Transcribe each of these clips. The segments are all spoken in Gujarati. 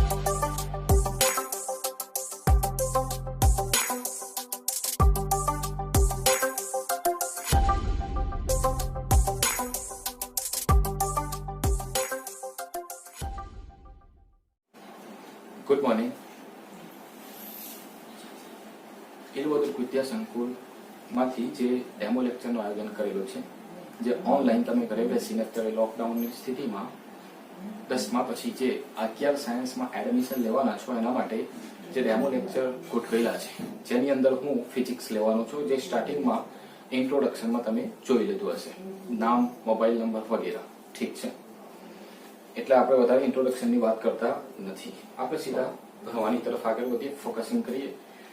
Good morning. ઈલવોદર વિદ્યા સંકુલમાંથી જે ડેમો લેક્ચરનું આયોજન કરેલું છે, જે ઓનલાઈન તમે ઘરે બેસીને અત્યારે લોકડાઉનની સ્થિતિમાં 10મા પછી જે 11 સાયન્સમાં એડમિશન લેવાના છો એના માટે જે ડેમો લેક્ચર ગોઠવેલા છે, જેની અંદર હું ફિઝિક્સ લેવાનો છું, જે સ્ટાર્ટિંગમાં ઇન્ટ્રોડક્શનમાં તમે જોઈ લીધું હશે, નામ, મોબાઈલ નંબર વગેરે. ઠીક છે, એટલે આપણે વધારે ઇન્ટ્રોડક્શનની વાત કરતા નથી. આપણે સીધા ભણવાની તરફ આગળ વધીએ, ફોકસિંગ કરીએ.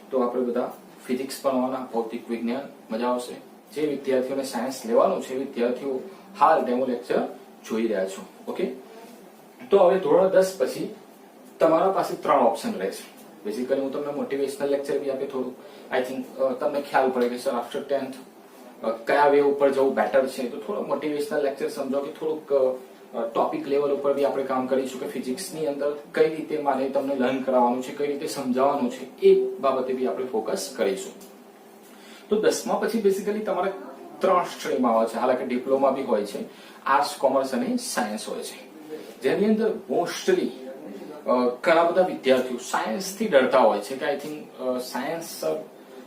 તો આપણે બધા ફિઝિક્સ ભણવાના, ભૌતિક વિજ્ઞાન મજા આવશે. જે વિદ્યાર્થીઓને સાયન્સ લેવાનું છે, વિદ્યાર્થીઓ હાલ ડેમો લેક્ચર જોઈ રહ્યા છો. ઓકે, તો હવે ધોરણ 10 પછી તમારા પાસે 3 ઓપ્શન રહેશે. બેઝિકલી હું તમને મોટિવેશનલ લેક્ચર બી આપે, થોડું આઈ થિંક તમને ખ્યાલ પડે કે સર આફ્ટર 10th કયા વે ઉપર જવું બેટર છે. તો થોડો મોટિવેશનલ લેક્ચર સમજો કે થોડુંક ટોપિક લેવલ ઉપર બી આપણે કામ કરીશું કે ફિઝિક્સની અંદર કઈ રીતે મારે તમને લર્ન કરાવવાનું છે, કઈ રીતે સમજાવવાનું છે, એ બાબતે બી આપણે ફોકસ કરીશું. તો 10મા પછી બેઝિકલી તમારે 3 સ્ટ્રીમ આવે છે. હાલાકી ડિપ્લોમા બી હોય છે, આર્ટ્સ, કોમર્સ અને સાયન્સ હોય છે, જેની અંદર મોસ્ટલી ઘણા બધા વિદ્યાર્થીઓ સાયન્સ થી ડરતા હોય છે કે આઈ થિંક સાયન્સ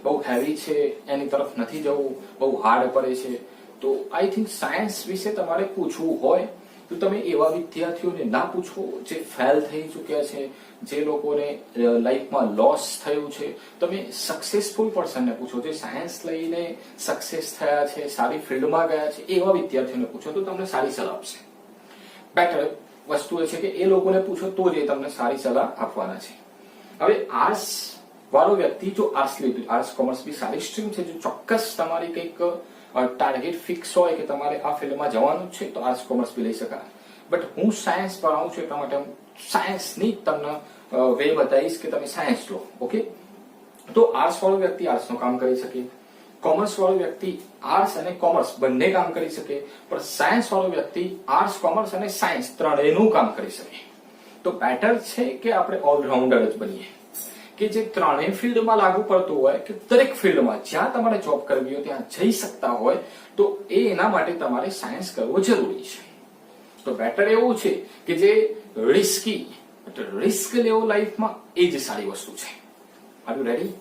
બહુ હેવી છે, એની તરફ નથી જવું, બહુ હાર્ડ પડે છે. તો આઈ થિંક સાયન્સ વિશે તમારે પૂછવું હોય તો તમે એવા વિદ્યાર્થીઓને ના પૂછો જે ફેલ થઈ ચૂક્યા છે, જે લોકોને લાઈફમાં લોસ થયું છે. તમે સક્સેસફુલ પર્સનને પૂછો, જે સાયન્સ લઈને સક્સેસ થયા છે, સારી ફિલ્ડમાં ગયા છે, એવા વિદ્યાર્થીઓને પૂછો તો તમને સારી સલાહ આપશે. બેટર વસ્તુ એ છે કે એ લોકોને પૂછો તો જ એ તમને સારી સલાહ આપવાના છે. હવે આર્ટ્સ વાળો વ્યક્તિ જો આર્ટ્સ લીધું, આર્ટ્સ કોમર્સ બી સારી સ્ટ્રીમ છે, જો ચોક્કસ તમારી કંઈક ટાર્ગેટ ફિક્સ હોય કે તમારે આ ફિલ્ડમાં જવાનું છે તો આર્ટ્સ કોમર્સ બી લઈ શકાય. બટ હું સાયન્સ ભણાવું છું એટલા માટે હું સાયન્સની તમને વે બતાવીશ કે તમે સાયન્સ લો. ઓકે, તો આર્ટ્સ વાળો વ્યક્તિ આર્ટ્સનું કામ કરી શકે, કોમર્સ વાળો વ્યક્તિ આર્ટ્સ અને કોમર્સ બંને કામ કરી શકે, પણ સાયન્સ વાળો વ્યક્તિ આર્ટ્સ, કોમર્સ અને સાયન્સ ત્રણેયનું કામ કરી શકે. તો બેટર છે કે આપણે ઓલરાઉન્ડર જ બનીએ, કે જે ત્રણેય ફિલ્ડમાં લાગુ પડતું હોય, કે દરેક ફિલ્ડમાં જ્યાં તમારે જોબ કરવી હોય ત્યાં જઈ શકતા હોય, તો એના માટે તમારે સાયન્સ કરવું જરૂરી છે. તો બેટર એવું છે કે જે રિસ્ક લેવો લાઈફમાં, એ જ સારી વસ્તુ છે. R you ready?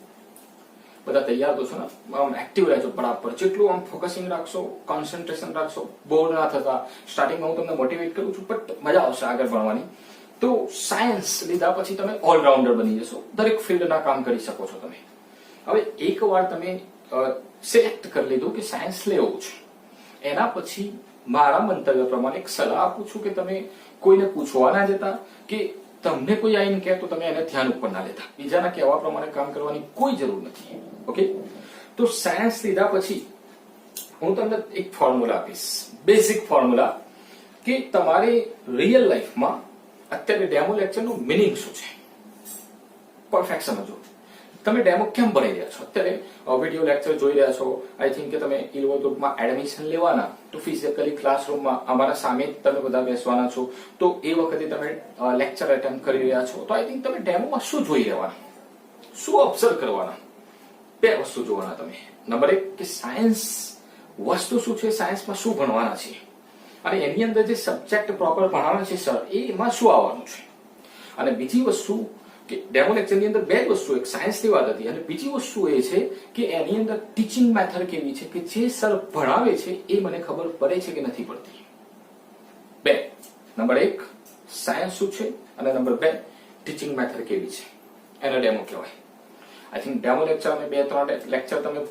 બધા તૈયાર તો છો ને? આમ એક્ટિવ રહેજો બરાબર. જેટલું આમ ફોકસિંગ રાખશો, કોન્સન્ટ્રેશન રાખશો, બોર ના થતા. સ્ટાર્ટિંગમાં હું તમને મોટિવેટ કરું છું, બટ મજા આવશે આગળ ભણવાની. તો સાયન્સ લીધા પછી તમે ઓલરાઉન્ડર બની જશો, દરેક ફિલ્ડના કામ કરી શકો છો તમે. હવે એકવાર તમે સિલેક્ટ કરી લીધું કે સાયન્સ લેવું છે, એના પછી મારા મંતવ્ય પ્રમાણે એક સલાહ આપું છું કે તમે કોઈને પૂછવા ના જતા, કે તમને કોઈ આવીને કહે તો તમે એને ધ્યાન ઉપર ના લેતા. બીજાના કહેવા પ્રમાણે કામ કરવાની કોઈ જરૂર નથી. ઓકે, તો સાયન્સ લીધા પછી હું તમને એક ફોર્મ્યુલા આપીશ, બેઝિક ફોર્મ્યુલા, કે તમારે રિયલ લાઈફમાં અત્યારે ડેમો લેક્ચરનું મિનિંગ શું છે પરફેક્ટ સમજો. તમે ડેમો કેમ ભણી રહ્યા છો? અત્યારે વિડીયો લેક્ચર જોઈ રહ્યા છો, આઈ થિંક કે તમે ઈલવોદરમાં એડમિશન લેવાના, તો ફિઝિકલી ક્લાસરૂમમાં અમારા સામે જ તમે બધા બેસવાના છો, તો એ વખતે તમે લેક્ચર એટેમ્પ કરી રહ્યા છો, તો આઈ થિંક તમે ડેમોમાં શું જોઈ રહેવાના, શું ઓબ્ઝર્વ કરવાના? 2 વસ્તુ જોવાના તમે. નંબર 1 કે સાયન્સ વસ્તુ શું છે, સાયન્સમાં શું ભણવાના છે, અને એની અંદર જે સબ્જેક્ટ પ્રોપર ભણાવવાના છે સર, એમાં શું આવવાનું છે. અને બીજી વસ્તુ કે ડેમો લેક્ચરની અંદર 2 વસ્તુ, એક સાયન્સની વાત હતી, અને બીજી વસ્તુ એ છે કે એની અંદર ટીચિંગ મેથડ કેવી છે, કે જે સર ભણાવે છે એ મને ખબર પડે છે કે નથી પડતી. 2, નંબર 1 સાયન્સ શું છે, અને નંબર 2 ટીચિંગ મેથડ કેવી છે, એને ડેમો કહેવાય. આઈ થિંક ડેમો લેક્ચર અને 2-3 લેક્ચર તમને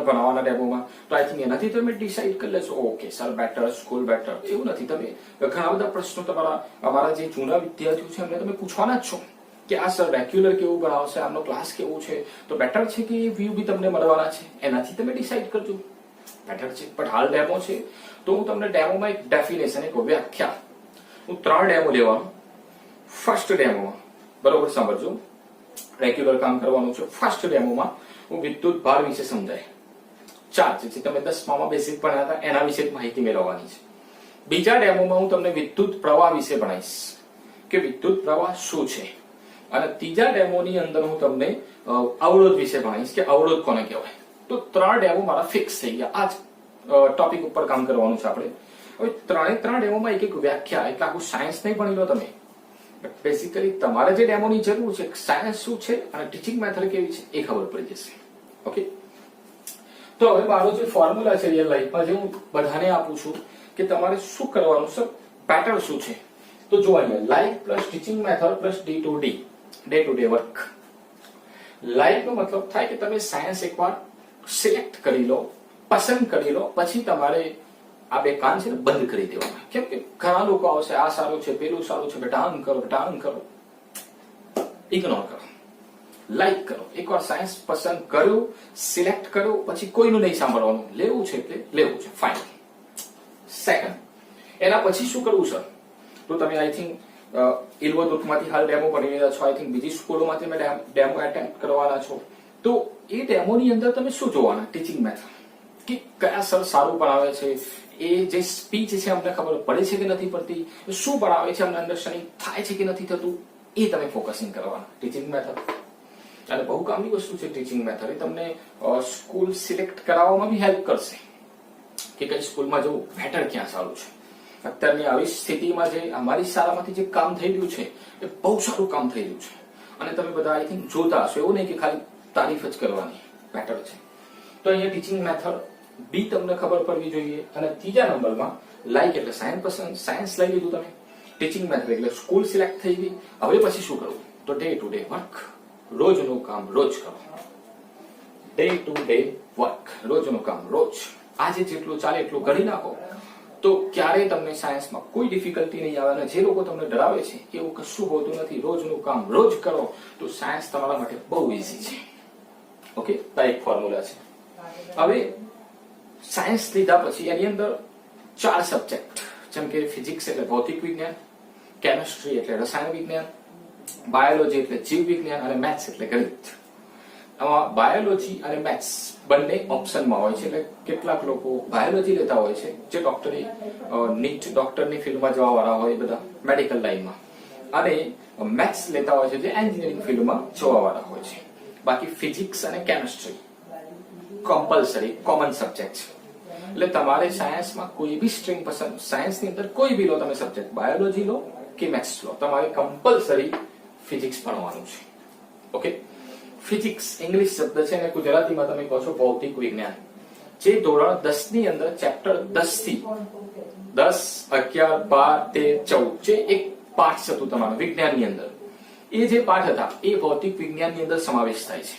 ભણાવવાના ડેમોમાં, તો આઈ થિંક એનાથી તમે ડિસાઈડ કરી લેશો okay sir better, school better. એવું નથી. તમે ઘણા બધા પ્રશ્નો અમારા જે જૂના વિદ્યાર્થીઓ છે એમને તમે પૂછવાના જ છો કે આ સર રેગ્યુલર કેવું ભણાવશે, આમનો ક્લાસ કેવું છે, તો બેટર છે કે એ વ્યૂ બી તમને મળવાના છે, એનાથી તમે ડિસાઈડ કરજો. બેટર છે. બટ હાલ ડેમો છે તો હું તમને ડેમોમાં એક ડેફિનેશન, એક વ્યાખ્યા, હું 3 ડેમો લેવાનો. ફર્સ્ટ ડેમોમાં બરોબર સમજો, રેગ્યુલર કામ કરવાનું છે. ફર્સ્ટ ડેમોમાં હું વિદ્યુત ભાર વિશે સમજાય, ચાર્જ જે તમે 10માં બેસિક ભણ્યા હતા એના વિશે માહિતી મેળવવાની છે. બીજા ડેમોમાં હું તમને વિદ્યુત પ્રવાહ વિશે ભણાવીશ કે વિદ્યુત પ્રવાહ શું છે, અને ત્રીજા ડેમોની અંદર હું તમને અવરોધ વિશે ભણાવીશ કે અવરોધ કોને કહેવાય. તો 3 ડેમો મારા ફિક્સ થઈ ગયા. આ જ ટોપિક ઉપર કામ કરવાનું છે આપણે. હવે 3 ડેમોમાં એક વ્યાખ્યા, એટલે આખું સાયન્સ નહીં ભણી લો તમે. બેસિકલી તમારે જે ડેમોની જરૂર છે, સાયન્સ શું છે અને ટીચિંગ મેથડ કેવી છે એ ખબર પડી જશે. ઓકે, તો હવે મારો જે ફોર્મ્યુલા છે રિયલ લાઈફમાં જે હું બધાને આપું છું કે તમારે શું કરવાનું છે, પેટર્ન શું છે. તો જો અહીંયા life plus teaching method plus D to D, day to day work. Life નો મતલબ થાય કે તમે સાયન્સ એકવાર સિલેક્ટ કરી લો, પસંદ કરી લો, પછી તમારે આ બે કાન છે ને બંધ કરી દેવાના. કેમ કે ઘણા લોકો આવશે, આ સારું છે, પેલું સારું છે, બેટા આમ કરો, બેટા આમ કરો. ઇગ્નોર કરો, લાઈક કરો. એકવાર સાયન્સ પસંદ કર્યું, સિલેક્ટ કર્યું, પછી કોઈનું નહીં સાંભળવાનું. લેવું છે એટલે લેવું છે, ફાઇન. સેકન્ડ, એના પછી શું કરવું છે? તો તમે આઈ થિંક ઇલવદુર્ગમાંથી હાલ ડેમો કરી રહ્યા છો, આઈ થિંક બીજી સ્કૂલોમાંથી તમે ડેમો એટેમ્પ્ટ કરવાના છો. તો એ ડેમોની અંદર તમે શું જોવાના? ટીચિંગ મેથડ, કે કયા સર સારું ભણાવે છે, એ જે સ્પીચ છે અમને ખબર પડે છે કે નથી પડતી, શું ભણાવે છે અમને અન્ડરસ્ટેન્ડિંગ થાય છે કે નથી થતું, એ તમે ફોકસિંગ કરવાના. ટીચિંગ મેથડ અને બહુ કામની વસ્તુ છે ટીચિંગ મેથડ. એ તમને સ્કૂલ સિલેક્ટ કરાવવામાં બી હેલ્પ કરશે કે કઈ સ્કૂલમાં જવું બેટર, ક્યાં સારું છે. અત્યારની આવી સ્થિતિમાં જે અમારી શાળામાંથી જે કામ થઈ રહ્યું છે એ બહુ સારું કામ થઈ રહ્યું છે અને તમે બધા આઈ થિંક જોતા હશો. એવું નહીં કે ખાલી તારીફ જ કરવાની, બેટર છે. તો અહીંયા ટીચિંગ મેથડ બી તમને ખબર પડવી જોઈએ. અને ત્રીજા નંબરમાં લાઈક એટલે સાયન્સ પસંદ, સાયન્સ લઈ લીધું તમે. ટીચિંગ મેથડ એટલે સ્કૂલ સિલેક્ટ થઈ ગઈ. હવે પછી શું કરવું? તો ડે ટુ ડે વર્ક, રોજનું કામ રોજ કરો. ડે ટુ ડે વર્ક, રોજનું કામ રોજ. આજે જેટલું ચાલે એટલું કરી નાખો તો ક્યારેય તમને સાયન્સમાં કોઈ ડિફિકલ્ટી નહીં આવે. અને જે લોકો તમને ડરાવે છે એવું કશું હોતું નથી. રોજનું કામ રોજ કરો તો સાયન્સ તમારા માટે બહુ ઇઝી છે. ઓકે, આ એક ફોર્મ્યુલા છે. હવે સાયન્સ લીધા પછી એની અંદર 4 સબ્જેક્ટ, જેમ કે ફિઝિક્સ એટલે ભૌતિક વિજ્ઞાન, કેમિસ્ટ્રી એટલે રસાયણ વિજ્ઞાન, બાયોલોજી એટલે જીવ વિજ્ઞાન અને મેથ્સ એટલે ગણિત. આમાં બાયોલોજી અને મેથ્સ બંને ઓપ્શનમાં હોય છે. એટલે કેટલાક લોકો બાયોલોજી લેતા હોય છે જે ડોક્ટરની ફિલ્ડમાં જવા વાળા હોય, બધા મેડિકલ લાઈનમાં, અને મેથ્સ લેતા હોય છે જે એન્જિનિયરિંગ ફિલ્ડમાં જવા વાળા હોય છે. બાકી ફિઝિક્સ અને કેમિસ્ટ્રી કમ્પલસરી કોમન સબ્જેક્ટ છે. એટલે તમારે સાયન્સમાં કોઈ બી સ્ટ્રીમ પસંદ, સાયન્સની અંદર કોઈ બી લો તમે સબ્જેક્ટ, બાયોલોજી લો કે મેથ્સ લો, તમારે કમ્પલસરી ફિઝિક્સ ભણવાનું છે. ઓકે, ફિઝિક્સ ઇંગ્લિશ શબ્દ છે અને ગુજરાતીમાં તમે કહો છો ભૌતિક વિજ્ઞાન, જે ધોરણ 10 ની અંદર ચેપ્ટર 10 થી 10, 11, 12, 13, 14 જે એક પાઠ હતું તમારા વિજ્ઞાનની અંદર, એ જે પાઠ હતા એ ભૌતિક વિજ્ઞાનની અંદર સમાવેશ થાય છે.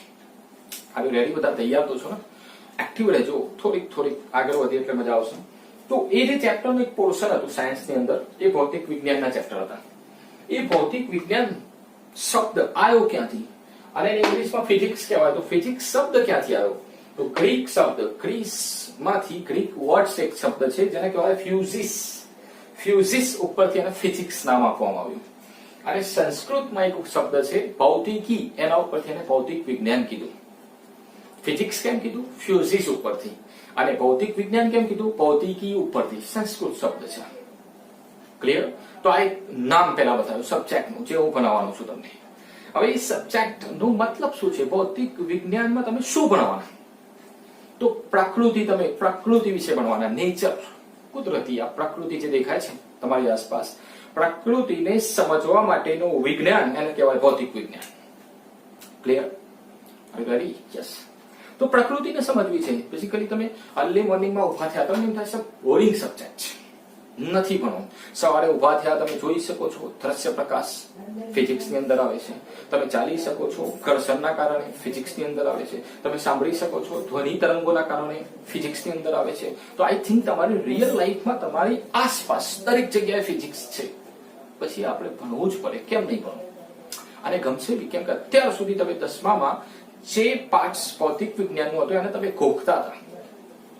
આવી રેડી? બધા તૈયાર તો છો ને? એક્ટિવ રહેજો, થોડીક આગળ વધી એટલે મજા આવશે. તો એ જે ચેપ્ટરનું એક પોર્શન હતું સાયન્સની અંદર, એ ભૌતિક વિજ્ઞાનના ચેપ્ટર હતા. એ ભૌતિક વિજ્ઞાન શબ્દ આવ્યો ક્યાંથી? અને ઇંગ્લિશમાં ફિઝિક્સ કહેવાય. તો ફિઝિક્સ શબ્દ ક્યાંથી આવ્યો? તો ગ્રીક શબ્દ, ગ્રીસમાંથી ગ્રીક વર્ડ્સ એક શબ્દ છે જેને કહેવાય ફ્યુઝિસ. ફ્યુઝિસ ઉપરથી એને ફિઝિક્સ નામ આપવામાં આવ્યું. અને સંસ્કૃતમાં એક શબ્દ છે ભૌતિકી, એના ઉપરથી એને ભૌતિક વિજ્ઞાન કીધું. ફિઝિક્સ કેમ કીધું? ફ્યુઝિસ ઉપરથી. અને ભૌતિક વિજ્ઞાન કેમ કીધું? ભૌતિકી ઉપરથી. સંસ્કૃત શબ્દ છે. ક્લિયર? તો આ એક નામ પહેલા બતાવ્યું સબ્જેક્ટનું, જે હું ભણાવવાનું છું તમને. હવે એ સબ્જેક્ટ નો મતલબ શું છે? ભૌતિક વિજ્ઞાનમાં તમે શું ભણવાના? તો પ્રકૃતિ વિશે ભણવાના. નેચર, કુદરતી, આ પ્રકૃતિ જે દેખાય છે તમારી આસપાસ, પ્રકૃતિને સમજવા માટેનું વિજ્ઞાન, એને કહેવાય ભૌતિક વિજ્ઞાન. ક્લિયર? Very yes. તો પ્રકૃતિને સમજવી છે. બેસિકલી તમે અર્લી મોર્નિંગમાં ઉભા થયા, તમને એમ થાય બોરિંગ સબ્જેક્ટ છે, નથી ભણવું. સવારે ઉભા થયા, તમે જોઈ શકો છો દ્રશ્ય પ્રકાશ ફિઝિક્સની અંદર આવે છે. તમે ચાલી શકો છો ઘર્ષણના કારણે, ફિઝિક્સની અંદર આવે છે. તમે સાંભળી શકો છો ધ્વનિ તરંગોના કારણે, ફિઝિક્સની અંદર આવે છે. તો આઈ થિંક તમારી રિયલ લાઈફમાં તમારી આસપાસ દરેક જગ્યાએ ફિઝિક્સ છે. પછી આપણે ભણવું જ પડે. કેમ નહીં ભણવું? અને ગમશે બી, કેમ કે અત્યાર સુધી તમે 10મામાં જે પાઠ ભૌતિક વિજ્ઞાનનું હતું એને તમે ગોખતા હતા.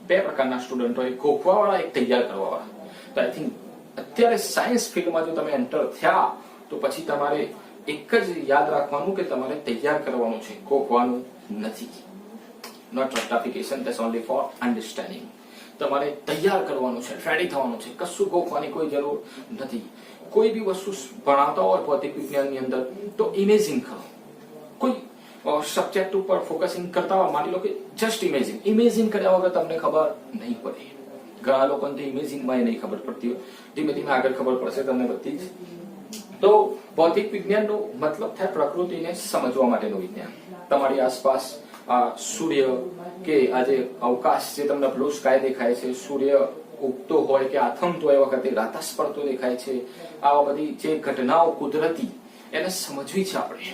2 પ્રકારના સ્ટુડન્ટ હોય, ગોખવા વાળા, એક તૈયાર કરવા વાળા. તો આઈ થિંક અત્યારે સાયન્સ ફિલ્ડમાં જો તમે એન્ટર થયા તો પછી તમારે એક જ યાદ રાખવાનું કે તમારે તૈયાર કરવાનું છે, ગોખવાનું નથી. Not rustification, that's only for understanding. તમારે તૈયાર કરવાનું છે, રેડી થવાનું છે. કશું ગોખવાની કોઈ જરૂર નથી. કોઈ બી વસ્તુ ભણાવતા હોય ભૌતિક વિજ્ઞાનની અંદર તો ઇમેજિન કરો. કોઈ સબ્જેક્ટ ઉપર ફોકસિંગ કરતા હોય, માની લો કે જસ્ટ ઇમેજિન કર્યા વગર તમને ખબર નહીં પડે. ઘણા લોકોને ઇમેજિનમાં નહીં ખબર પડતી હોય, ધીમે ધીમે આગળ ખબર પડશે તમને બધી જ. તો ભૌતિક વિજ્ઞાનનો મતલબ થાય પ્રકૃતિને સમજવા માટેનું વિજ્ઞાન. તમારી આસપાસ સૂર્ય કે આજે અવકાશ જે તમને બ્લુ સ્કાય દેખાય છે, સૂર્ય ઉગતો હોય કે આથમતો હોય વખતે રાતસ પડતો દેખાય છે, આવા બધી જે ઘટનાઓ કુદરતી એને સમજવી છે આપણે.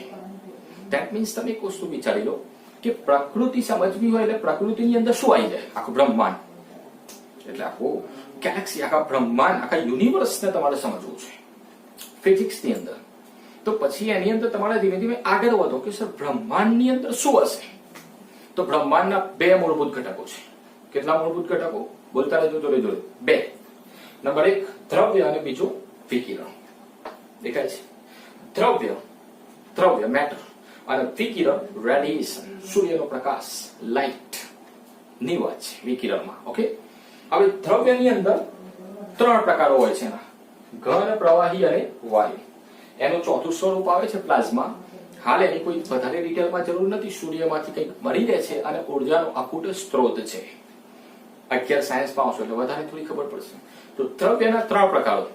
ધેટ મીન્સ તમે એક વસ્તુ વિચારી લો કે પ્રકૃતિ સમજવી હોય એટલે પ્રકૃતિની અંદર શું આવી જાય? આખું બ્રહ્માંડ, એટલે આખું ગેલેક્સી, આખા બ્રહ્માંડ, આખા યુનિવર્સને તમારે સમજવું છે ફિઝિક્સની અંદર. તો પછી એની અંદર તમારે ધીમે ધીમે આગળ વધો કે સર બ્રહ્માંડની અંદર શું હશે? તો બ્રહ્માંડના બે મૂળભૂત ઘટકો છે. કેટલા મૂળભૂત ઘટકો? બોલતા રહેજો જોડે જોડે. બે. નંબર 1 દ્રવ્ય અને બીજું વિકિરણ. દેખાય છે? દ્રવ્ય મેટર અને વિકિરણ રેડિયેશન, સૂર્યનો પ્રકાશ, લાઇટ ની વાત છે વિકિરણમાં. ઓકે, હવે દ્રવ્યની અંદર 3 પ્રકારો હોય છે, ઘન, પ્રવાહી અને વાયુ. એનું ચોથું સ્વરૂપ આવે છે પ્લાઝમા. હાલ એની કોઈ વધારે ડિટેલમાં જરૂર નથી, સૂર્યમાંથી કંઈક મળી રહે છે અને ઉર્જાનો અકૂટ સ્ત્રોત છે. 11 સાયન્સમાં આવશો એટલે વધારે થોડી ખબર પડશે. તો દ્રવ્યના 3 પ્રકારો: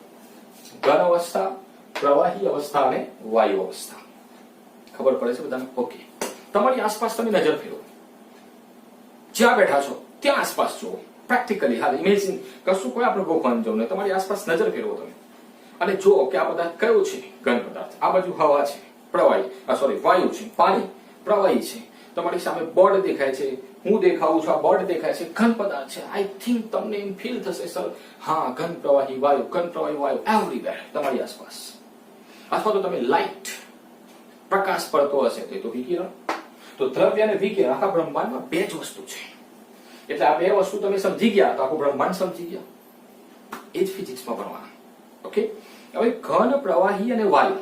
ઘન અવસ્થા, પ્રવાહી અવસ્થા અને વાયુ અવસ્થા. ખબર પડે છે બધાને? ઓકે, તમારી આસપાસ તમે નજર ફેરવો, જ્યાં બેઠા છો ત્યાં આસપાસ જુઓ. પ્રેક્ટિકલી હાલ ઇમેજિન કશું કોઈ આપણે ગોખવાનું જવું નહીં, તમારી આસપાસ નજર ફેરવો તમે અને જુઓ કે આ પદાર્થ કયો છે? ઘન પદાર્થ. આ બાજુ હવા છે, પ્રવાહી, વાયુ છે, પાણી પ્રવાહી છે. તમારી સામે બોર્ડ દેખાય છે, હું દેખાવું છું, આ બોર્ડ દેખાય છે, ઘન પદાર્થ છે. આઈ થિંક તમને એમ ફીલ થશે સર હા ઘન પ્રવાહી વાયુ, ઘન પ્રવાહી વાયુ એવરીવેર તમારી આસપાસ. અથવા તો તમે લાઇટ, પ્રકાશ પડતો હશે તો વિકિરણ. તો દ્રવ્ય અને વિકિરણ, આખા બ્રહ્માંડમાં 2 જ વસ્તુ છે. એટલે આ 2 વસ્તુ તમે સમજી ગયા તો આખું બ્રહ્માંડ સમજી ગયા. એ જ ફિઝિક્સમાં ભણવાના. ઓકે, હવે ઘન, પ્રવાહી અને વાયુ,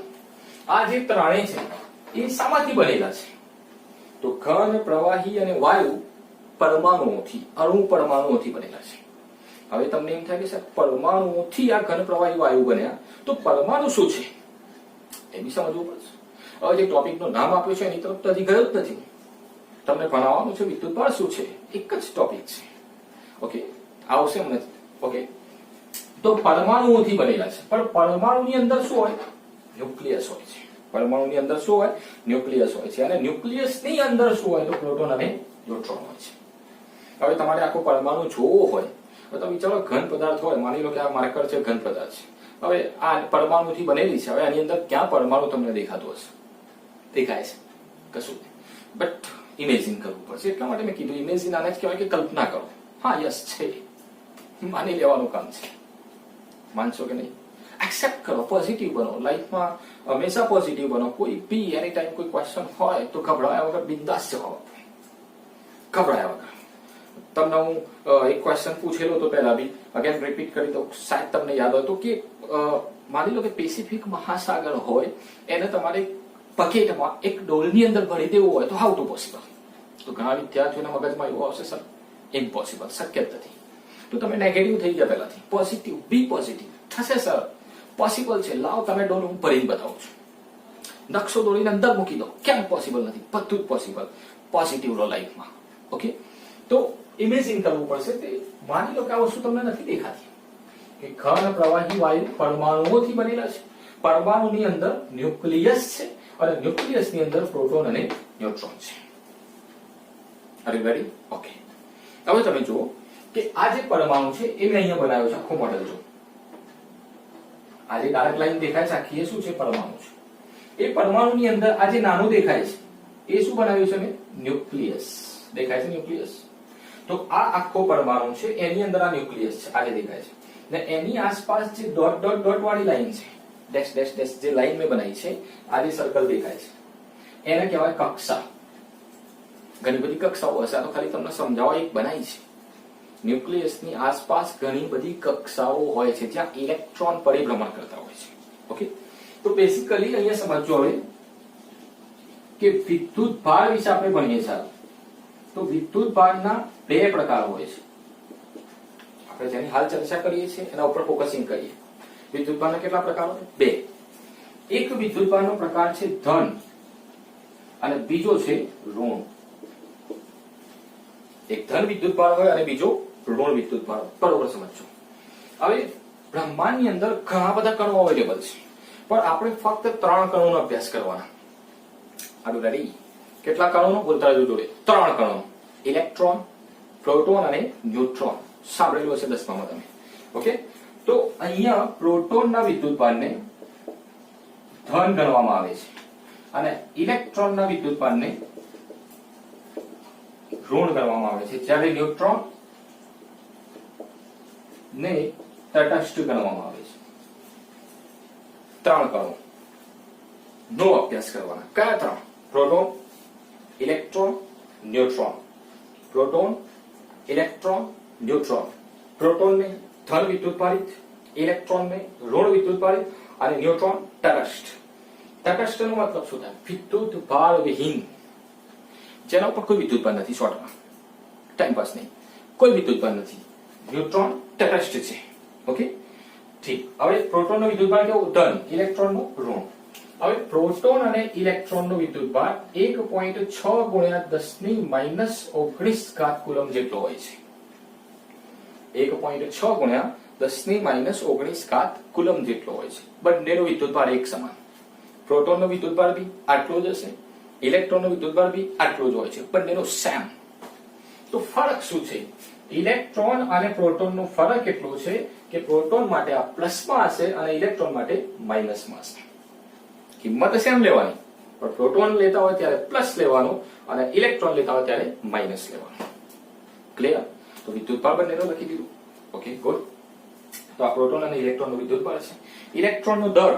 આ જે ત્રણેય છે એ શામાંથી બનેલા છે? તો ઘન, પ્રવાહી અને વાયુ પરમાણુઓથી, અણુ પરમાણુઓથી બનેલા છે. હવે તમને એમ થાય કે સર પરમાણુઓથી આ ઘન, પ્રવાહી, વાયુ બન્યા, તો પરમાણુ શું છે એ બી સમજવું પડશે. હવે જે ટોપિકનું નામ આપ્યું છે એની તરફ તો હજી ગયો જ નથી. તમને ભણાવવાનું છે વિદ્યુતભાર શું છે, એક જ ટોપિક છે. ઓકે, આવશે એમ નથી. ઓકે, તો પરમાણુઓથી બનેલા છે, પણ પરમાણુની અંદર શું હોય? ન્યુક્લિયસ હોય છે. પરમાણુની અંદર શું હોય? ન્યુક્લિયસ હોય છે. અને ન્યુક્લિયસની અંદર શું હોય? તો પ્રોટોન અને ન્યુટ્રોન હોય છે. હવે તમારે આખો પરમાણુ જોવો હોય તો તમે વિચારો ઘન પદાર્થ હોય, માની લો કે આ માર્કર છે, ઘન પદાર્થ છે. હવે આ પરમાણુથી બનેલી છે. હવે આની અંદર ક્યાં પરમાણુ તમને દેખાતો હશે? દેખાય છે? કશું નહીં. બટ ઇમેજિન કરવું પડશે. એટલા માટે મેં કીધું ઇમેજિન આને જ કહેવાય કે કલ્પના કરો. હા યસ છે, માની લેવાનું કામ છે. માનશો કે નહીં? એક્સેપ્ટ કરો, પોઝિટિવ બનો. લાઈફમાં હંમેશા પોઝિટિવ બનો. કોઈ બી એની ટાઈમ કોઈ ક્વેશ્ચન હોય તો ગભરાયા વગર બિંદાસ જવાબ આપો. ગભરાયા વગર. તમને હું એક ક્વેશ્ચન પૂછેલો તો પહેલા બી અગેન રિપીટ કરી દઉં, શાયદ તમને યાદ હોય તો કે માની લો કે પેસિફિક મહાસાગર હોય, એને તમારે બકેટમાં એક ડોલની અંદર ભરી દેવું હોય તો હાઉ ટુ પોસિબલ? તો ઘણા વિદ્યાર્થીઓના મગજમાં એવું આવશે સર ઇમ્પોસિબલ, શક્ય જ નથી. તો તમે નેગેટિવ થઈ ગયા પહેલાથી. Positive, B positive. થશે સર, પોસિબલ છે. લાવ તમે ડોલ હું ભરીને બતાવું છું. નકશો દોડીને અંદર મૂકી દો. કેમ પોસિબલ નથી? બધું જ પોસિબલ. પોઝિટિવ લો લાઈફમાં. ઓકે, તો ઇમેજિન કરવું પડશે. તે માની લો કે આ વસ્તુ તમને નથી દેખાતી કે ઘન, પ્રવાહી, વાયુ પરમાણુઓથી બનેલા છે. પરમાણુની અંદર ન્યુક્લિયસ છે અને ન્યુક્લિયસની અંદર પ્રોટોન અને ન્યુટ્રોન છે. R you ready? ઓકે, હવે તમે જુઓ કે આ જે પરમાણુ છે એ મેં અહીંયા બનાવ્યો છે આખો મોડેલ. જો આ જે ડાર્ક લાઈન દેખાય છે આખી, એ શું છે? પરમાણુ છે. એ પરમાણુની અંદર આ જે નાનું દેખાય છે એ શું બનાવ્યું છે મેં? ન્યુક્લિયસ. દેખાય છે ન્યુક્લિયસ? તો આ આખો પરમાણુ છે, એની અંદર આ ન્યુક્લિયસ છે, આ જે દેખાય છે. ને એની આસપાસ જે ડોટ ડોટ ડોટ વાળી લાઈન છે, ડેશ ડેશ ડેશ જે લાઈન મેં બનાવી છે, આ જે સર્કલ દેખાય છે એને કહેવાય કક્ષા. ઘણી બધી કક્ષાઓ હશે, આ તો ખાલી તમને સમજાવવા એક બનાવી છે. ન્યુક્લિયસની આસપાસ ઘણી બધી કક્ષાઓ હોય છે જ્યાં ઇલેક્ટ્રોન પરિભ્રમણ કરતા હોય છે. ઓકે, તો બેસિકલી અહીંયા સમજો હવે કે વિદ્યુત ભાર વિશે આપણે ભણીએ છીએ. તો વિદ્યુત ભારના 2 પ્રકાર હોય છે. આપણે જેની હાલ ચર્ચા કરીએ છીએ એના ઉપર ફોકસિંગ કરીએ. વિદ્યુતભારના કેટલા પ્રકારો છે? બે. એક વિદ્યુતભારનો પ્રકાર છે ધન અને બીજો છે ઋણ. એક ધન વિદ્યુતભાર હોય અને બીજો ઋણ વિદ્યુતભાર હોય. બરોબર સમજો. હવે બ્રહ્માંડની અંદર ઘણા બધા કણો અવેલેબલ છે, પણ આપણે ફક્ત 3 કણોનો અભ્યાસ કરવાના. Are ready? કેટલા કણોનો? બોલતા રહેજો જોડે. 3 કણો: ઇલેક્ટ્રોન, પ્રોટોન અને ન્યુટ્રોન. સાંભળેલું હશે 10મામાં તમે. ઓકે, તો અહીંયા પ્રોટોનના વિદ્યુતભારને ધન ગણવામાં આવે છે અને ઇલેક્ટ્રોનના વિદ્યુતભારને ઋણ ગણવામાં આવે છે, જ્યારે ન્યુટ્રોન ને તટસ્થ ગણવામાં આવે છે. 3 કણો નો અભ્યાસ કરવાના. કયા 3? Proton, electron, neutron. Proton, electron, neutron. પ્રોટોનને ધન વિદ્યુતભારિત, ઇલેક્ટ્રોનને ઋણ વિદ્યુતભારિત અને ન્યુટ્રોન તટસ્થ. તટસ્થનો મતલબ શું થાય? વિદ્યુતભાર વિહીન, જેના ઉપર કોઈ વિદ્યુતભાર નથી. શોર્ટમાં, ટાઈમ પાસ નહીં, કોઈ વિદ્યુતભાર નથી. ન્યુટ્રોન તટસ્થ છે. ઓકે, ઠીક. હવે પ્રોટોનનો વિદ્યુતભાર કેવો? ધન, ઇલેક્ટ્રોનનો ઋણ. હવે પ્રોટોન અને ઇલેક્ટ્રોનનો વિદ્યુતભાર 1.6 ગુણ્યા 10⁻⁹ કુલમ જેટલો હોય છે. 1.6 ગુણ્યા 10⁻⁹ કુલમ જેટલો હોય છે. બંનેનો વિદ્યુતભાર એક સમાન. પ્રોટોનનો વિદ્યુતભાર બી આટલો જ હશે, ઇલેક્ટ્રોનનો વિદ્યુતભાર બી આટલો જ હોય છે. બંનેનો સેમ. તો ફરક શું છે? ઇલેક્ટ્રોન અને પ્રોટોનનો ફરક એટલો છે કે પ્રોટોન માટે આ પ્લસમાં હશે અને ઇલેક્ટ્રોન માટે માઇનસમાં હશે. કિંમત સેમ લેવાની, પણ પ્રોટોન લેતા હોય ત્યારે પ્લસ લેવાનો અને ઇલેક્ટ્રોન લેતા હોય ત્યારે માઇનસ લેવાનો. ક્લિયર? તો વિદ્યુતભાર બંનેનો લખી દીધું. Okay, good. તો આ પ્રોટોન અને ઇલેક્ટ્રોનનો વિદ્યુતભાર છે. ઇલેક્ટ્રોનનો દર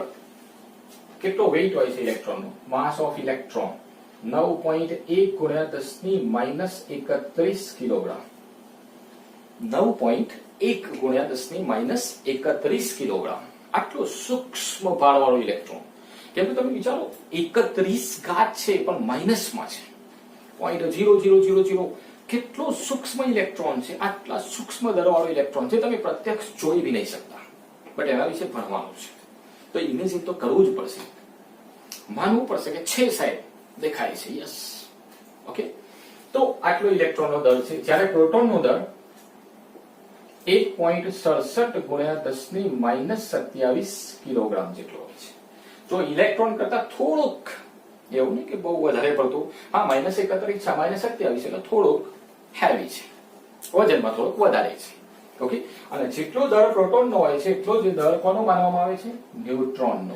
કેટલો વેઇટ હોય છે? ઇલેક્ટ્રોનનો માસ ઓફ ઇલેક્ટ્રોન 9.1 ગુણ્યા 10⁻31 કિલોગ્રામ. 9.1 ગુણ્યા 10⁻31 કિલોગ્રામ. આટલો સૂક્ષ્મ ભારવાળો ઇલેક્ટ્રોન. કેમ કે તમે વિચારો, 31 ઘાત છે પણ માઇનસમાં છે. 0.0000. કેટલો સૂક્ષ્મ ઇલેક્ટ્રોન છે. આટલા સૂક્ષ્મ દરવાળો ઇલેક્ટ્રોન છે તમે પ્રત્યક્ષ જોઈ બી નહીં શકતા, બટ એના વિશે ભણવાનું છે. તો ઇમેજિન તો કરવું જ પડશે, માનવું પડશે કે છે સાહેબ, દેખાય છે. યસ. ઓકે, તો આટલો ઇલેક્ટ્રોનનો દર છે, જ્યારે પ્રોટોનનો દર 1.67 ગુણ્યા 10⁻27 કિલોગ્રામ જેટલો હોય છે. જો ઇલેક્ટ્રોન કરતા થોડુંક, એવું નહીં કે બહુ વધારે પડતું, હા -31 -27 એટલે થોડુંક હેવી છે, વજનમાં થોડુંક વધારે છે. ઓકે, અને જેટલો દર પ્રોટોનનો હોય છે એટલો જ દર કોનો માનવામાં આવે છે? ન્યુટ્રોનનો.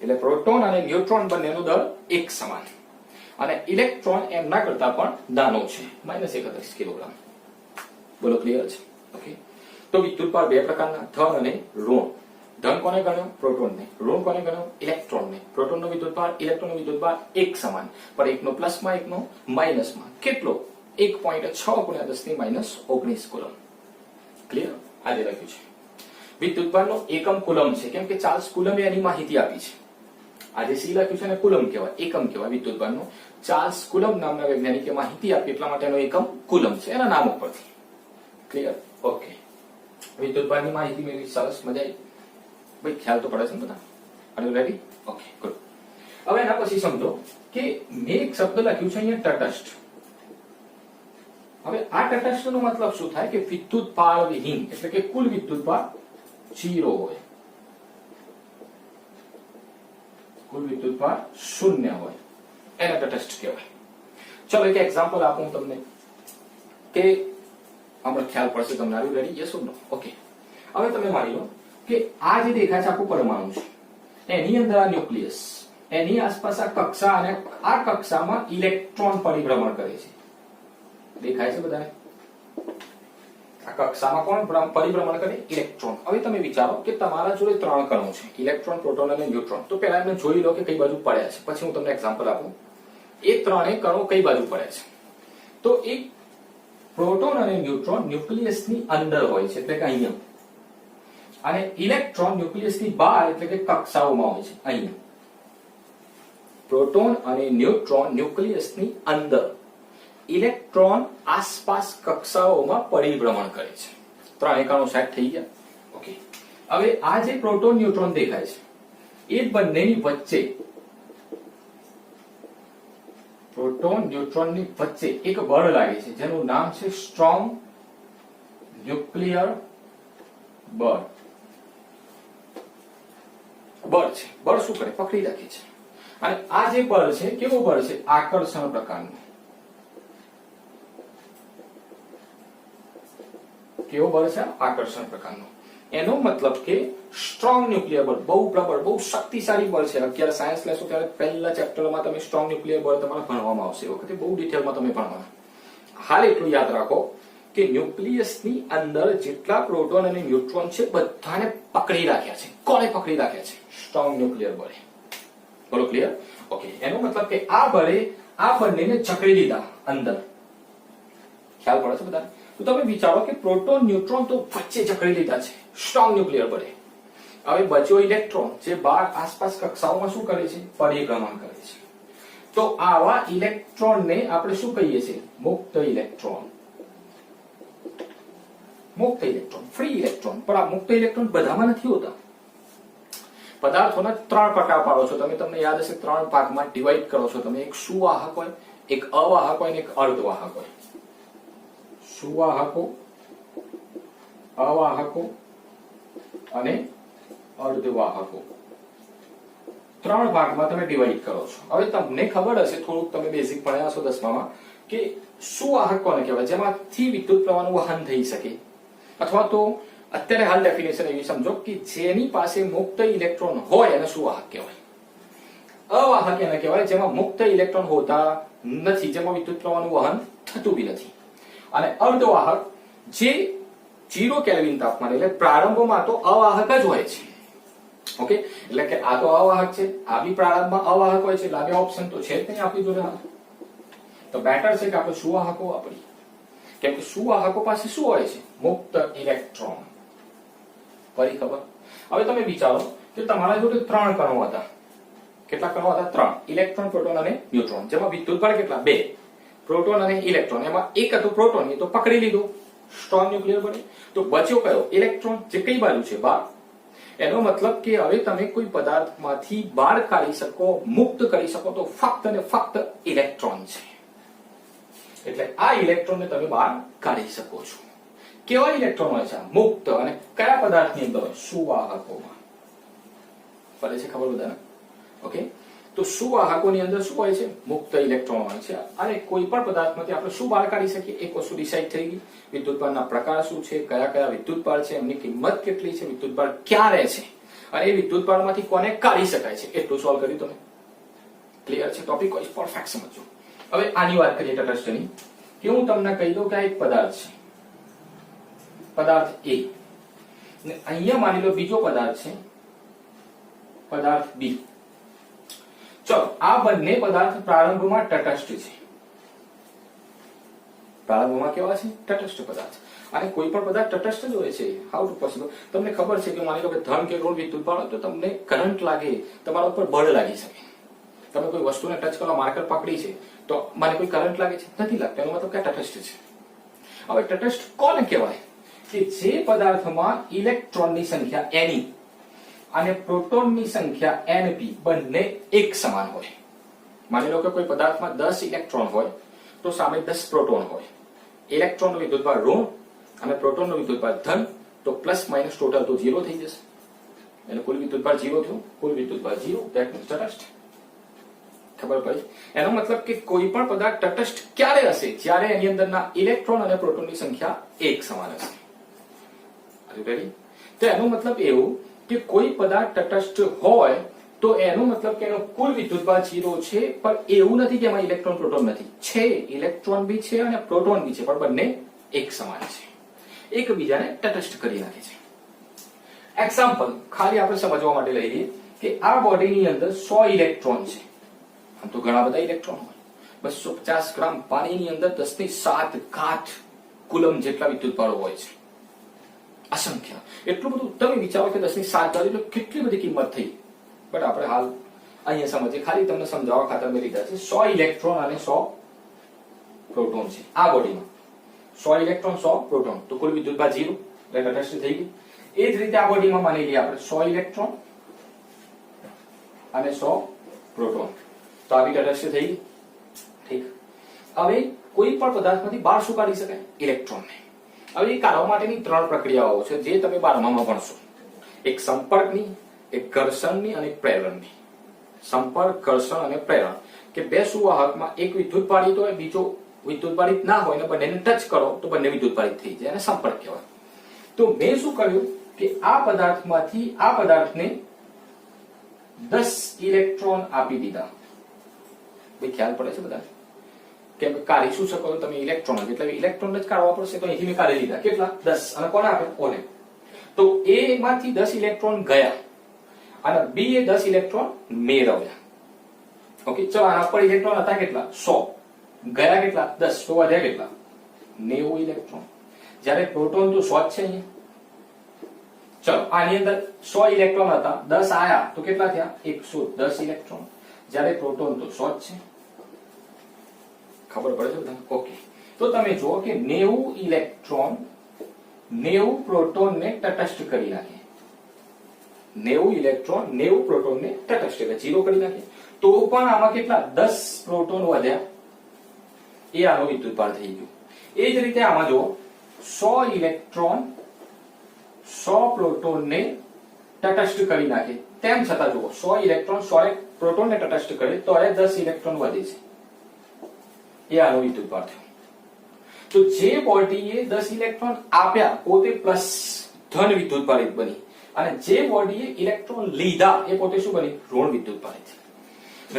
એટલે પ્રોટોન અને ન્યુટ્રોન બંનેનો દર એક સમાન, અને ઇલેક્ટ્રોન એમના કરતા પણ નાનો છે, -31 કિલોગ્રામ. બોલો, ક્લિયર છે? ઓકે, તો વિદ્યુતભાર બે પ્રકારના, ધન અને ઋણ. ધન કોને ગણ્યો? પ્રોટોનને. ઋણ કોને ગણ્યો? ઇલેક્ટ્રોનને. પ્રોટોનનો વિદ્યુતભાર, ઇલેક્ટ્રોનનો વિદ્યુતભાર એક સમાન, પણ એકનો પ્લસમાં એકનો માઇનસમાં. કેટલો? 1.6 ગુણ્યા 10⁻19 કુલમ. ક્લિયર? આજે લખ્યું છે. વિદ્યુતભારનો એકમ કુલમ છે, કેમ કે ચાર્લ્સ કુલમે એની માહિતી આપી છે. આજે સી લખ્યું છે ને કુલમ કહેવાય, એકમ કહેવાય વિદ્યુતભારનો. ચાર્લ્સ કુલમ નામના વૈજ્ઞાનિકે માહિતી આપી, એટલા માટે એનો એકમ કુલમ છે, એના નામ ઉપરથી. ક્લિયર? ઓકે, વિદ્યુતભારની માહિતી મેળવી, સરસ, મજા આવી. ભાઈ ખ્યાલ તો પડે છે ને બધા? R you ready? Okay, good. હવે એના પછી સમજો કે મેં એક શબ્દ લખ્યું છે અહીંયા, તટસ્થ. હવે આ તટસ્થ નો મતલબ શું થાય? કે વિદ્યુતભાર વિહીન, એટલે કે કુલ વિદ્યુતભાર 0 હોય, કુલ વિદ્યુતભાર 0 હોય, એને તટસ્થ કહેવાય. ચલો એક એક્ઝામ્પલ આપું તમને કે હમણાં ખ્યાલ પડશે તમને. Are you ready? Yes or no? Okay, હવે તમે માની લો કે આ જે દેખાય છે આખું પરમાણુ છે, એની અંદર આ ન્યુક્લિયસ, એની આસપાસ આ કક્ષા, અને આ કક્ષામાં ઇલેક્ટ્રોન પરિભ્રમણ કરે છે. દેખાય છે બધાને? આ કક્ષામાં કોણ પરિભ્રમણ કરે? ઇલેક્ટ્રોન. હવે તમે વિચારો કે તમારા જોડે 3 કણો છે, ઇલેક્ટ્રોન, પ્રોટોન અને ન્યુટ્રોન. તો પહેલા એમને જોઈ લો કે કઈ બાજુ પડ્યા છે, પછી હું તમને એક્ઝામ્પલ આપું. એ 3 કણો કઈ બાજુ પડ્યા છે? તો એક પ્રોટોન અને ન્યુટ્રોન ન્યુક્લિયસની અંદર હોય છે, એટલે કે અહીંયા, અને ઇલેક્ટ્રોન ન્યુક્લિયસની બહાર, એટલે કે કક્ષાઓમાં હોય છે, અહીંયા. પ્રોટોન અને ન્યુટ્રોન ન્યુક્લિયસની અંદર, ઇલેક્ટ્રોન આસપાસ કક્ષાઓમાં પરિભ્રમણ કરે છે. 3 કણો સેટ થઈ ગયા. ઓકે, હવે આ જે પ્રોટોન ન્યુટ્રોન દેખાય છે એ બંનેની વચ્ચે, પ્રોટોન ન્યુટ્રોનની વચ્ચે એક બળ લાગે છે જેનું નામ છે સ્ટ્રોંગ ન્યુક્લિયર બળ. બળ છે, બળ શું કરે? પકડી રાખે છે. અને આ જે બળ છે કેવું બળ છે? આકર્ષણ પ્રકારનું. કેવો બળ છે? આકર્ષણ પ્રકારનું. એનો મતલબ કે સ્ટ્રોંગ ન્યુક્લિયર બળ, બહુ પ્રબળ, બહુ શક્તિશાળી બળ છે. અત્યારે સાયન્સ લેશો ત્યારે પહેલા ચેપ્ટરમાં તમે સ્ટ્રોંગ ન્યુક્લિયર બળ તમારે ભણવામાં આવશે. એ વખતે બહુ ડિટેલમાં તમે ભણવાના. હાલ એટલું યાદ રાખો કે ન્યુક્લિયસની અંદર જેટલા પ્રોટોન અને ન્યુટ્રોન છે બધાને પકડી રાખ્યા છે. કોણે પકડી રાખ્યા છે? સ્ટ્રોંગ ન્યુક્લિયર બળે. બોલો ક્લિયર? ઓકે. એનો મતલબ કે આ બળે આ બંનેને જકડી દીધા અંદર. ખ્યાલ પડે છે બધાને? તો તમે વિચારો કે પ્રોટોન ન્યુટ્રોન તો વચ્ચે જકડી લીધા છે સ્ટ્રોંગ ન્યુક્લિયર બળે. હવે બચ્યો ઇલેક્ટ્રોન જે બહાર આસપાસ કક્ષાઓમાં શું કરે છે? પરિભ્રમણ કરે છે. તો આવા ઇલેક્ટ્રોનને આપણે શું કહીએ છીએ? મુક્ત ઇલેક્ટ્રોન. મુક્ત ઇલેક્ટ્રોન, ફ્રી ઇલેક્ટ્રોન. પણ આ મુક્ત ઇલેક્ટ્રોન બધામાં નથી હોતા. પદાર્થોના 3 પ્રકાર પાડો છો તમે. તમને યાદ હશે 3 ભાગમાં ડિવાઈડ કરો છો તમે. એક સુવાહક હોય, એક અવાહક હોય અને એક અર્ધવાહક હોય. સુવાહકો, અવાહકો અને અર્ધવાહકો. 3 ભાગમાં તમે ડિવાઈડ કરો છો. હવે તમને ખબર હશે, થોડુંક તમે બેઝિક ભણ્યા છો 10માં કે સુવાહક કોને કહેવાય? જેમાંથી વિદ્યુત પ્રવાહનું વહન થઈ શકે. અથવા તો અત્યારે હાલ ડેફિનેશન એવી સમજો કે જેની પાસે મુક્ત ઇલેક્ટ્રોન હોય એને સુવાહક કહેવાય. અવાહક એને કહેવાય જેમાં મુક્ત ઇલેક્ટ્રોન હોતા નથી, જેમાં વિદ્યુત પ્રવાહનું વહન થતું બી નથી. અને અર્ધવાહક જે 0 કેલ્વિન તાપમાન, એટલે પ્રારંભમાં તો અવાહક જ હોય છે. ઓકે, એટલે કે આ તો અવાહક છે, આ બી પ્રારંભમાં અવાહક હોય છે. એટલે આ બે ઓપ્શન તો છે જ નહીં આપણી જોડે. તો બેટર છે કે આપણે સુવાહકો વાપરીએ. કેમ કે સુવાહકો પાસે શું હોય છે? મુક્ત ઇલેક્ટ્રોન. ફરી ખબર? હવે તમે વિચારો કે તમારા જોડે 3 કણો હતા. કેટલા કણો હતા? 3. ઇલેક્ટ્રોન, પ્રોટોન અને ન્યુટ્રોન. જેમાં વિદ્યુત બળ કેટલા? 2. પ્રોટોન અને ઇલેક્ટ્રોન. એમાં એક હતું પ્રોટોન, એ તો પકડી લીધું સ્ટ્રોંગ ન્યુક્લિયર બળે. તો બચ્યો કયો? ઇલેક્ટ્રોન, જે કઈ બાજુ છે? બહાર. એનો મતલબ કે હવે તમે કોઈ પદાર્થમાંથી બહાર કાઢી શકો, મુક્ત કરી શકો તો ફક્ત અને ફક્ત ઇલેક્ટ્રોન છે. એટલે આ ઇલેક્ટ્રોનને તમે બહાર કાઢી શકો છો. કેવા ઇલેક્ટ્રોન હોય છે? મુક્ત. અને કયા પદાર્થની અંદર હોય? સુવાહકોમાં. પડે છે ખબર બધાને? ઓકે. તો સુવાહકોની અંદર શું હોય છે? મુક્ત ઇલેક્ટ્રોન હોય છે. અને કોઈ પણ પદાર્થમાંથી આપણે શું બહાર કાઢી શકીએ? એક વસ્તુ ડિસાઈડ થઈ ગઈ. વિદ્યુતભારના પ્રકાર શું છે, કયા કયા વિદ્યુતભાર છે, એમની કિંમત કેટલી છે, વિદ્યુતભાર ક્યાં રહે છે, અને એ વિદ્યુતભારમાંથી કોને કાઢી શકાય છે, એટલું સોલ્વ કર્યું તમે. ક્લિયર છે? ટોપિક વાઇઝ પરફેક્ટ સમજો. હવે આની વાત કરીએ તટસ્થની. કે હું તમને કહી દઉં કે આ એક પદાર્થ છે, પદાર્થ A. ને અહીંયા માની લો બીજો પદાર્થ છે, પદાર્થ B. ચલો, આ બંને પદાર્થ પ્રારંભમાં તટસ્થ છે. પ્રારંભમાં કેવા છે? તટસ્થ પદાર્થ. અને કોઈ પણ પદાર્થ તટસ્થ જ હોય છે. How to possible? તમને ખબર છે કે માની લો કે ધન કે ઋણ વિદ્યુતભાર હોય તો તમને કરંટ લાગે, તમારા ઉપર બળ લાગી શકે. તમે કોઈ વસ્તુને ટચ કરો, માર્કર પકડી છે તો મને કોઈ કરંટ લાગે છે? નથી લાગતો. એનો મતલબ કે તટસ્થ છે. હવે તટસ્થ કોને કહેવાય? કે જે પદાર્થમાં ઇલેક્ટ્રોનની સંખ્યા Ne અને પ્રોટોનની સંખ્યા Np બંને એક સમાન હોય. માની લો કે કોઈ પદાર્થમાં 10 ઇલેક્ટ્રોન હોય તો સામે 10 પ્રોટોન હોય. ઇલેક્ટ્રોનનો વિદ્યુતભાર ઋણ અને પ્રોટોનનો વિદ્યુતભાર ધન, તો પ્લસ માઇનસ ટોટલ તો 0 થઈ જશે. એટલે કુલ વિદ્યુતભાર 0 થયું. કુલ વિદ્યુતભાર 0. ધેટ મીન્સ તટસ્થ. ખબર પડી? એનો મતલબ કે કોઈ પણ પદાર્થ તટસ્થ ક્યારે હશે? જ્યારે એની અંદરના ઇલેક્ટ્રોન અને પ્રોટોનની સંખ્યા એક સમાન હશે. R you ready? તો એનો મતલબ એવું કે કોઈ પદાર્થ તટસ્થ હોય તો એનો મતલબ કે એનો કુલ વિદ્યુતભાર 0 છે. પણ એવું નથી કે એમાં ઇલેક્ટ્રોન પ્રોટોન નથી. છે, ઇલેક્ટ્રોન બી છે અને પ્રોટોન બી છે, પણ બંને એક સમાન છે. એકબીજાને તટસ્થ કરી નાખે છે. એક્ઝામ્પલ ખાલી આપણે સમજવા માટે લઈ લઈએ કે આ બોડીની અંદર 100 ઇલેક્ટ્રોન છે. આમ તો ઘણા બધા ઇલેક્ટ્રોન હોય. 250 ગ્રામ પાણીની અંદર 10⁷ ઘાત કુલમ જેટલા વિદ્યુતભારો હોય છે. અસંખ્ય. એટલું બધું. તમે વિચારો કે 10⁷ ઘાત એટલે કેટલી બધી કિંમત થઈ. બટ આપણે હાલ અહીંયા સમજીએ, ખાલી તમને સમજાવવા ખાતર મેં લીધા છે. 100 ઇલેક્ટ્રોન અને 100 પ્રોટોન છે આ બોડીમાં. 100 ઇલેક્ટ્રોન 100 પ્રોટોન, તો કુલ વિદ્યુતભાર 0 એટલે તટસ્થ થઈ ગઈ. એ જ રીતે આ બોડીમાં માની લઈએ આપણે 100 ઇલેક્ટ્રોન અને 100 પ્રોટોન. તો આવી તટસ્થ થઈ ગઈ. ઠીક. હવે કોઈ પણ પદાર્થમાંથી બહાર શું કાઢી શકાય? ઇલેક્ટ્રોનને. હવે એ કાઢવા માટેની 3 પ્રક્રિયાઓ છે જે તમે 12મામાં ભણશો. એક સંપર્કની, એક ઘર્ષણની અને એક પ્રેરણની. સંપર્ક, ઘર્ષણ અને પ્રેરણ કે બે સુવાહકમાં એક વિદ્યુત પારિત હોય, બીજો વિદ્યુત પારિત ના હોય ને બંનેને ટચ કરો તો બંને વિદ્યુત પારિત થઈ જાય અને સંપર્ક કહેવાય. તો મેં શું કર્યું કે આ પદાર્થમાંથી આ પદાર્થને 10 ઇલેક્ટ્રોન આપી દીધા. ભાઈ ખ્યાલ પડે છે બધા? કેમ કે કાઢી શું શકો તમે? ઇલેક્ટ્રોન જ. એટલે ઇલેક્ટ્રોન જ કાઢવા પડશે. તો અહીંથી મેં કાઢી લીધા. કેટલા? 10. અને કોને આપે? ઓને. તો A માંથી 10 ઇલેક્ટ્રોન ગયા અને B એ 10 ઇલેક્ટ્રોન મેળવ્યા. ઓકે, ચલો આના પર ઇલેક્ટ્રોન હતા કેટલા? 100. ગયા કેટલા? 10. તો વધ્યા કેટલા? 90 ઇલેક્ટ્રોન. જ્યારે પ્રોટોન તો 100 જ છે અહીંયા. ચલો આની અંદર 100 ઇલેક્ટ્રોન હતા, 10 આયા તો કેટલા થયા? 110 ઇલેક્ટ્રોન. જ્યારે પ્રોટોન તો 100 જ છે. ખબર પડે છે બધાને? ઓકે. તો તમે જુઓ કે 90 ઇલેક્ટ્રોન 90 પ્રોટોનને તટસ્થ કરી નાખે. 90 ઇલેક્ટ્રોન 90 પ્રોટોનને તટસ્થ એટલે 0 કરી નાખે. તો પણ આમાં કેટલા? 10 પ્રોટોન વધ્યા. એ આનો વિદ્યુતભાર થઈ ગયો. એ જ રીતે આમાં જુઓ 100 ઇલેક્ટ્રોન 100 પ્રોટોનને તટસ્થ કરી નાખે. તેમ છતાં જુઓ 100 ઇલેક્ટ્રોન 100 પ્રોટોનને તટસ્થ કરે તો એ 10 ઇલેક્ટ્રોન વધે છે. એ આનો વિદ્યુતભાર થયો. તો જે બોડીએ 10 ઇલેક્ટ્રોન આપ્યા પોતે પ્લસ ધન વિદ્યુતભારિત બની અને જે બોડીએ ઇલેક્ટ્રોન લીધા એ પોતે શું બની? ઋણ વિદ્યુતભારિત.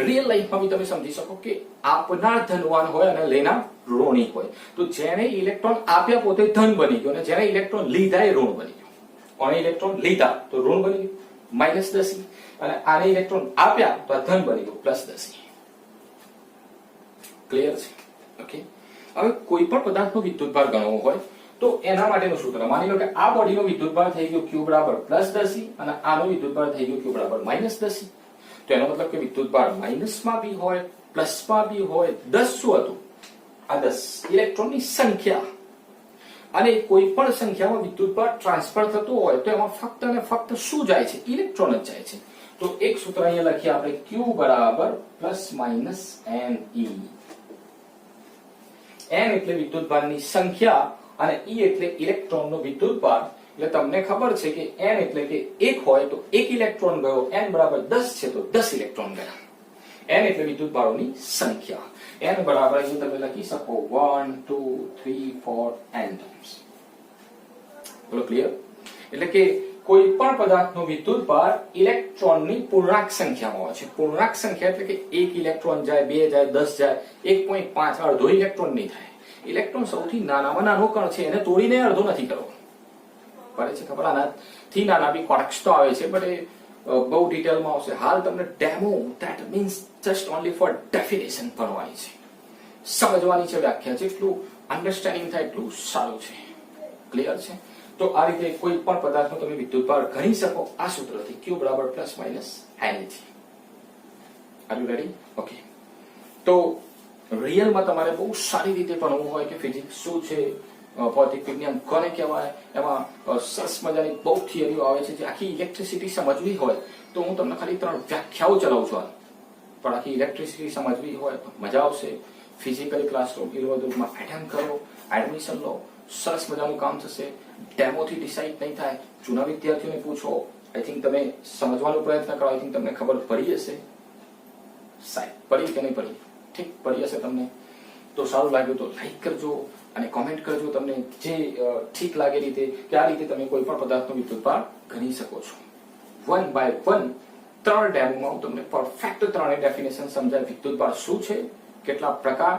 રિયલ લાઈફમાં બી તમે સમજી શકો કે આપનાર ધનવાન હોય અને લેનાર ઋણી હોય. તો જેને ઇલેક્ટ્રોન આપ્યા પોતે ધન બની ગયો અને જેને ઇલેક્ટ્રોન લીધા એ ઋણ બની ગયો. કોને ઇલેક્ટ્રોન લીધા તો ઋણ બની ગયું -10 અને આને ઇલેક્ટ્રોન આપ્યા તો આ ધન બની ગયું +10. ક્લિયર છે? ઓકે. હવે કોઈ પણ પદાર્થનો વિદ્યુતભાર ગણવો હોય તો એના માટેનું સૂત્ર માની લો કે આ બોડીનો વિદ્યુતભાર થઈ ગયો Q +10 અને આનો વિદ્યુતભાર થઈ ગયો Q -10. તો એનો મતલબ કે વિદ્યુતભાર માઇનસમાં બી હોય પ્લસમાં બી હોય. 10 શું હતું? આ 10 ઇલેક્ટ્રોનની સંખ્યા. અને કોઈ પણ સંખ્યામાં વિદ્યુતભાર ટ્રાન્સફર થતો હોય તો એમાં ફક્ત અને ફક્ત શું જાય છે? ઇલેક્ટ્રોન જ જાય છે. તો એક સૂત્ર અહીંયા લખીએ આપણે Q ±NE. n એટલે વિદ્યુતભારની સંખ્યા અને E એટલે ઇલેક્ટ્રોનનો વિદ્યુતભાર. એટલે તમને ખબર છે કે n એટલે કે 1 હોય તો 1 ઇલેક્ટ્રોન ગયો, n બરાબર 10 છે તો 10 ઇલેક્ટ્રોન ગયા. n એટલે વિદ્યુતભારોની સંખ્યા. n બરાબર અહીં તમે લખી શકો 1 2 3 4 n ટાઈમ્સ. બોલો ક્લિયર? એટલે કે કોઈ પણ પદાર્થનો વિદ્યુતભાર ઇલેક્ટ્રોનની પૂર્ણાંક સંખ્યામાં હોય છે. પૂર્ણાંક સંખ્યા એટલે કે 1 ઇલેક્ટ્રોન જાય, 2 જાય, 10 જાય, 1.5 અડધો ઇલેક્ટ્રોન નહીં થાય. ઇલેક્ટ્રોન સૌથી નાનામાં નાનો કણ છે, એને તોડીને અડધો નથી કરવો. પડે છે ખબર? આનાથી નાના બી કોર્ક્સ તો આવે છે બટ એ બહુ ડિટેલમાં આવશે. હાલ તમને demo that means just only four definition ભણવાની છે, સમજવાની છે વ્યાખ્યા. જેટલું અન્ડરસ્ટેન્ડિંગ થાય એટલું સારું છે. ક્લિયર છે? તો આ રીતે કોઈ પણ પદાર્થનો તમે વિદ્યુતભાર ગણી શકો આ સૂત્રથી Q ±NE થી. R you ready? ઓકે. તો રિયલમાં તમારે બહુ સારી રીતે ભણવું હોય કે ફિઝિક્સ શું છે, ભૌતિક વિજ્ઞાન કોને કહેવાય, એમાં સરસ મજાની બહુ થિયરીઓ આવે છે. જે આખી ઇલેક્ટ્રિસિટી સમજવી હોય તો હું તમને ખાલી 3 વ્યાખ્યાઓ ચલાવું છું. પણ આખી ઇલેક્ટ્રિસિટી સમજવી હોય તો મજા આવશે. ફિઝિકલી ક્લાસરૂમ ઇલવદુમાં એટેમ્પ કરો, એડમિશન લો, સરસ મજાનું કામ થશે. ડેમોથી ડિસાઇડ નહીં થાય. જૂના વિદ્યાર્થીઓને પૂછો. આઈ થિંક તમે સમજવાનો પ્રયત્ન કરો. આઈ થિંક તમને ખબર પડી હશે. સાહેબ પડી કે નહીં પડી? ઠીક પડી હશે તમને તો સારું લાગ્યું તો લાઈક કરજો અને કોમેન્ટ કરજો તમને જે ઠીક લાગે રીતે કે આ રીતે તમે કોઈ પણ પદાર્થનો વિદ્યુતભાર ગણી શકો છો. 1 by 1 3 ડેમોમાં હું તમને પરફેક્ટ 3 ડેફિનેશન સમજાય. વિદ્યુતભાર શું છે, કેટલા પ્રકાર,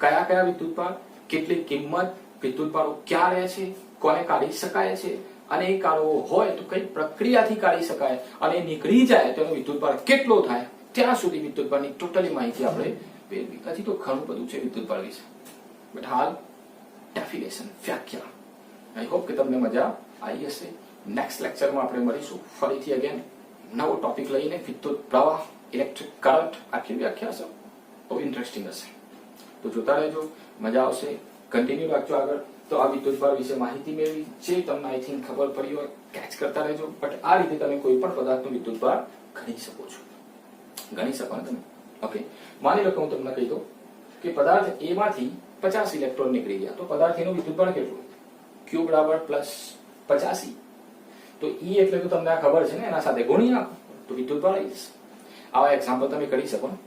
કયા કયા વિદ્યુતભાર, કેટલી કિંમત, વિદ્યુતભારો ક્યાં રહે છે, કોને કાઢી શકાય છે અને એ કાઢવો હોય તો કઈ પ્રક્રિયાથી કાઢી શકાય અને નીકળી જાય તો એનો વિદ્યુતભાર કેટલો થાય, ત્યાં સુધી વિદ્યુતભારની ટોટલી માહિતી આપણે મેળવી. હજી તો ઘણું બધું છે વિદ્યુતભાર વિશે બટ હાલ ડેફિનેશન, વ્યાખ્યા. આઈ હોપ કે તમને મજા આવી હશે. નેક્સ્ટ લેક્ચરમાં આપણે મળીશું ફરીથી અગેન નવો ટોપિક લઈને. વિદ્યુત પ્રવાહ, ઇલેક્ટ્રિક કરંટ, આખી વ્યાખ્યા છે બહુ ઇન્ટરેસ્ટિંગ હશે. તો જોતા રહેજો, મજા આવશે. કન્ટિન્યુ રાખજો આગળ. તો આ વિદ્યુતભાર વિશે માહિતી મેળવી જે તમને આઈ થિંક ખબર પડી હોય કેચ કરતા રહેજો. બટ આ રીતે તમે કોઈ પણ પદાર્થનો વિદ્યુતભાર ગણી શકો છો. ગણી શકો ને તમે. ઓકે, માની લો કે હું તમને કહી દઉં કે પદાર્થ એ માંથી 50 ઇલેક્ટ્રોન નીકળી ગયા, તો પદાર્થ એનો વિદ્યુતભાર કેટલું? Q બરાબર +85. તો E એટલે તો તમને આ ખબર છે ને, એના સાથે ગુણી નાખો તો વિદ્યુતભાર આવી જશે. આવા એક્ઝામ્પલ તમે કરી શકો ને,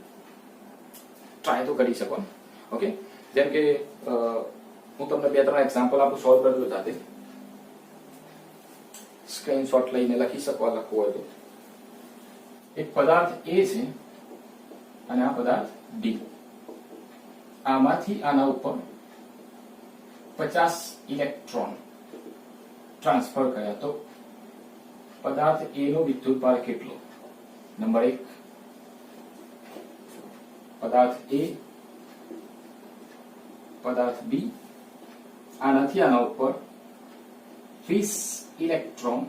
ટ્રાય તો કરી શકો ને. ઓકે, જેમ કે હું તમને 2-3 એક્ઝામ્પલ આપું, સોલ્વ કરજો જાતે. સ્ક્રીનશોટ લઈને લખી શકો લખવું હોય તો. એક પદાર્થ A છે અને આ પદાર્થ D. આમાંથી આના ઉપર 50 ઇલેક્ટ્રોન ટ્રાન્સફર કર્યા, તો પદાર્થ A નો વિદ્યુતભાર કેટલો? નંબર 1, પદાર્થ A, પદાર્થ B, આનાથી આના ઉપર 20 ઇલેક્ટ્રોન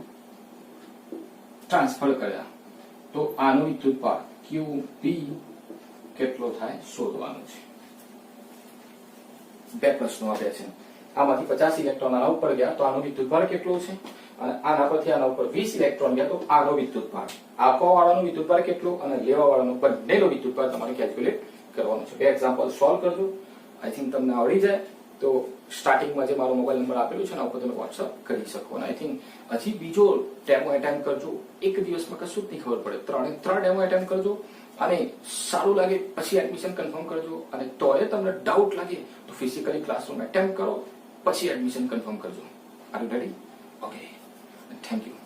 ટ્રાન્સફર કર્યા, તો આનો વિદ્યુતભાર QB કેટલો થાય શોધવાનું છે. 2 પ્રશ્નો આપ્યા છે. આમાંથી 50 ઇલેક્ટ્રોન આના ઉપર ગયા તો આનો વિદ્યુતભાર કેટલો છે, અને આના પરથી આના ઉપર 20 ઇલેક્ટ્રોન ગયા તો આનો વિદ્યુતભાર, આપવા વાળાનો વિદ્યુતભાર કેટલો અને લેવા વાળાનો બંનેનો વિદ્યુતભાર તમારે કેલ્ક્યુલેટ કરવાનો છે. 2 એક્ઝામ્પલ સોલ્વ કરજો. આઈ થિંક તમને આવડી જાય તો સ્ટાર્ટિંગમાં જે મારો મોબાઈલ નંબર આપેલો છે એના ઉપર તમે વોટ્સઅપ કરી શકો. અને આઈ થિંક હજી બીજો ડેમો એટેમ્પ કરજો. એક દિવસમાં કશું જ નહીં ખબર પડે, 3 ડેમો એટેમ્પ કરજો અને સારું લાગે પછી એડમિશન કન્ફર્મ કરજો. અને તોય તમને ડાઉટ લાગે તો ફિઝિકલી ક્લાસરૂમ એટેમ્પ કરો, પછી એડમિશન કન્ફર્મ કરજો. R you ready? Okay, thank you.